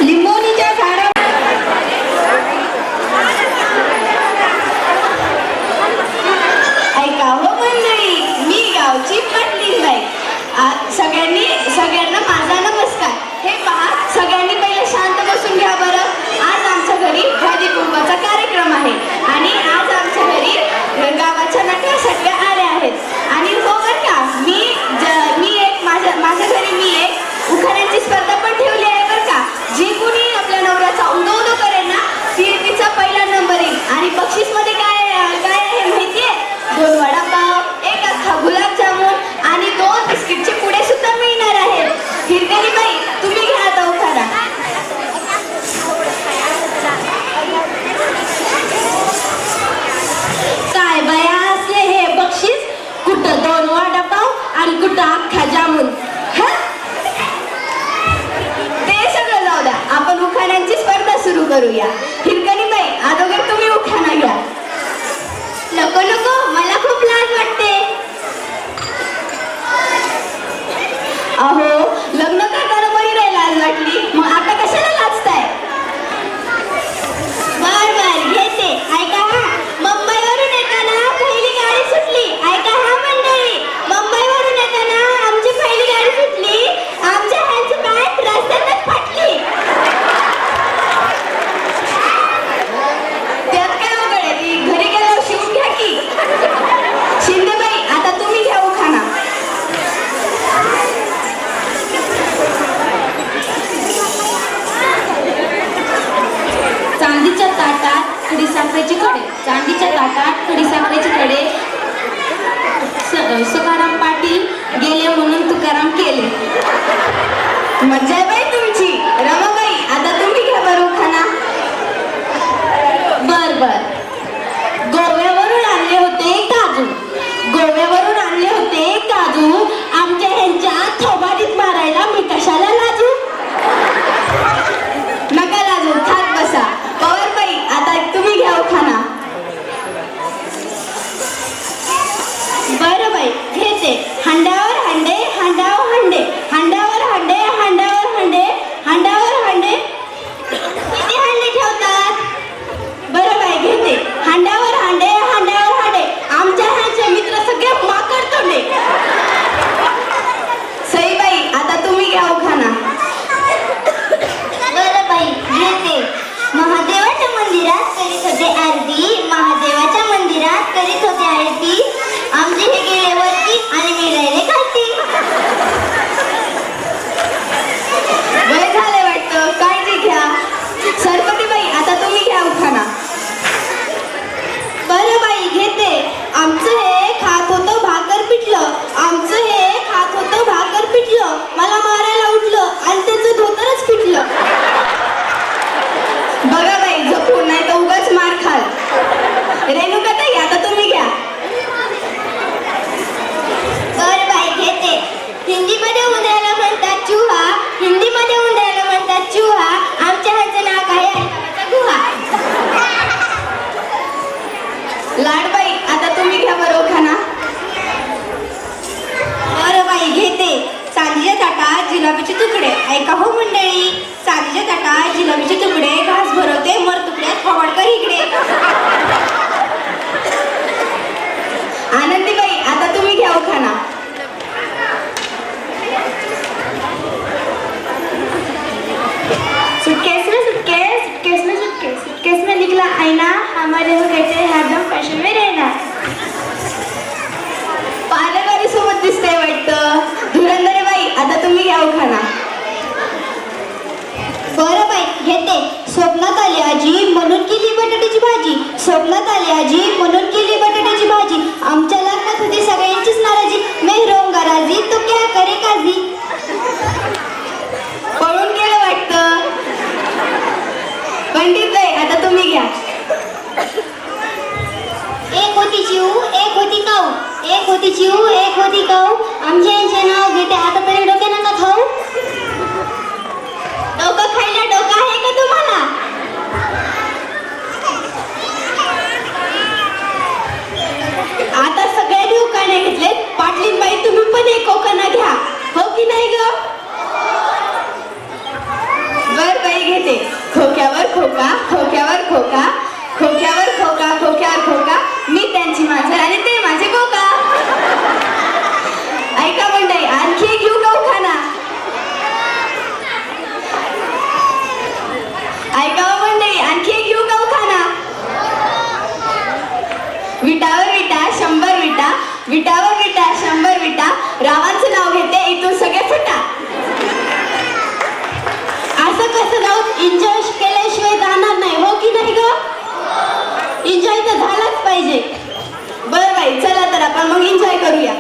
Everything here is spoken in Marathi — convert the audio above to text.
लिंबोनीच्या झाडा ऐका हो मंडळी, मी गावची पाटलीन बाई. सगळ्यांना माझा नमस्कार. हे पहा, सगळ्यांनी पहिले शांत बसून घ्या बरं. आज आमच्या घरी हळदी कुंकवाचा कार्यक्रम आहे आणि आज आमच्या घरी गावाच्या नट्या सगळ्या आल्या आहेत. आणि हो बरं का, मी एक माझ्या घरी मी एक उखाण्यांची स्पर्धा पण ठेवली आहे बरं का. जी कुणी आपल्या नवऱ्याचा उदो करेल ना, तिचा पहिला नंबर येईल. आणि बक्षीसमध्ये काय आहे माहितीये? 2 वडापाव, 1 अख्खा गुलाबजामुन आणि 2 बिस्किटचे पुडे सुद्धा मिळणार आहेत. हिरकणी बाई, तुम्ही घ्या आता उखाणा. काय बाया असले हे बक्षीस? कुठं 2 वडापाव आणि कुठं अख्खा जामुन. ते सगळं जाऊ द्या, आपण उखाण्यांची स्पर्धा सुरू करूया. हिरकणी बाई, अगोदर तुम्ही उखाणा घ्या. नको नको, मला खूप लाज वाटते. अहो, लग्न करताना बरी नाही लाज वाटली, मग आता कशाला लाजताय? बर घेते. ऐका हा, मुंबईवरून येताना पहिली गाडी सुटली. ऐका हा मंडळी, मुंबईवरून येताना आमची पहिली गाडी सुटली. आमच्या ह्यांची बॅट रस्त्यातच फाटली. त्यात काय अवघड आहे? ती घरी गेल्यावर शिवून घ्या की. शिंदेबाई, आता तुम्ही घ्या उखाणा. चांदीच्या ताटात खडी साखरेची कडे, चांदीच्या ताटात खडी साखरेची कडे. सखाराम पाटील गेले म्हणून तुकाराम केले. मज्जा आहे बाई तुमची. रमाबाई, आता तुम्ही घ्या बरं उखाणा. बर गोव्यावरून आणले होते काजू, गोव्यावरून आणले होते काजू. आमच्या ह्यांच्या थोबाडीत मारायला मी कशाला लाजू? नका लाजू, खात बसा. पवारबाई, आता तुम्ही घ्या उखाणा. बरं बाई, घेते. हांड्यावर हांडे, हांड्यावर हांडे, हांड्यावर हांडे, हांड्यावर हांडे, हांड्यावर हांडे. किती हांडे ठेवतात? बरं बाई, घेते. हांड्यावर हांडे, हांड्यावर हांडे. आमच्या ह्याचे मित्र सगळे माकड तोंडे. सई बाई, आता तुम्ही घ्या उखाणा. बरं बाई, घेते. महादेवाच्या मंदिरात करीत होते आरती, महादेवाच्या मंदिरात करीत होते आरती. आमचे हे गेले वरती आणि मी राहिले खालती. वय झाले वाटतं, काळजी घ्या. सरपतीबाई, आता तुम्ही घ्या उखाणा. बरं बाई, घेते. आमचं हे खात होतं भाकर पिटलं, आमचं हे खात होतं भाकर पिटलं. मला मारायला उठलं आणि त्याचं धोतरच पिटलं. बघा बाई, झोपून नाही तर उगाच मार खाल. रेणुकाताई, आता तुम्ही घ्या. बरं बाई, घेते. हिंदीमध्ये उंदराला म्हणतात चुहा, हिंदीमध्ये उंदराला म्हणतात चुहा. आमच्या ह्याचं नाव काय आहे? गुहा. लाडबाई, आता तुम्ही घ्या बरं उखाणा. बरं बाई, घेते. चांदीच्या ताटात जिलाबीचे तुकडे. ऐका हो मंडळी, चांदीच्या ताटात जिलाबीचे तुकडे. घास भरवते मर तुकड्यात फवाडकर इकडे. आनंदीबाई, आता तुम्ही घ्या उखाणा. सूटकेस में सूटकेस, सूटकेस में सूटकेस, सूटकेस में निकला आईना. हमारे हो कहते हैं हरदम फैशन में रहना. पार्लरवाली सोबत दिसतंय वाटतं. धुरंधरे बाई, आता तुम्ही घ्या उखाणा. बरं बाई, घेते. स्वप्नात आली आजी म्हणून केली बटाट्याची भाजी, स्वप्नात आली आजी म्हणून केली बटाट्याची भाजी. आमच्या लग्नात होती सगळ्यांचीच नाराजी. मैं रहूंगा राजी तो क्या करे काजी. पळून गेलं वाटतं. पंडित बाई, आता तुम्ही घ्या. एक होती चिऊ, एक होती काऊ, एक होती चिऊ, एक होती काऊ. आमच्या यांचे नाव घेते. आता तरी डोके नका खाऊ. डोकं खायला डोकं आहे का तुम्हाला? आता सगळ्यांनी उखाणे घेतलेत. पाटलीन बाई, तुम्ही पण एक उखाणा घ्या, हो की नाही ग? बर बाई, घेते. घेते. खोक्यावर खोका, खोक्यावर खोका, खोक्यावर खोका, खोक्यावर खोका, मी त्यांची मांजर आणि ते माझे बोका. ऐका मंडळी, आणखी एक घेऊ का उखाणा? ऐका मंडळी, आणखी एक घेऊ का उखाणा? विटावर विटा 100 विटा, विटावर विटा 100 विटा, रावांचं नाव घेते इथून सगळे फुटा. असं कसं जाऊन एन्जॉय केल्याशिवाय जाणार नाही, हो की नाही ग? एन्जॉय तर झालाच पाहिजे. बरं बाई, चला तर आपण मग एन्जॉय करूया.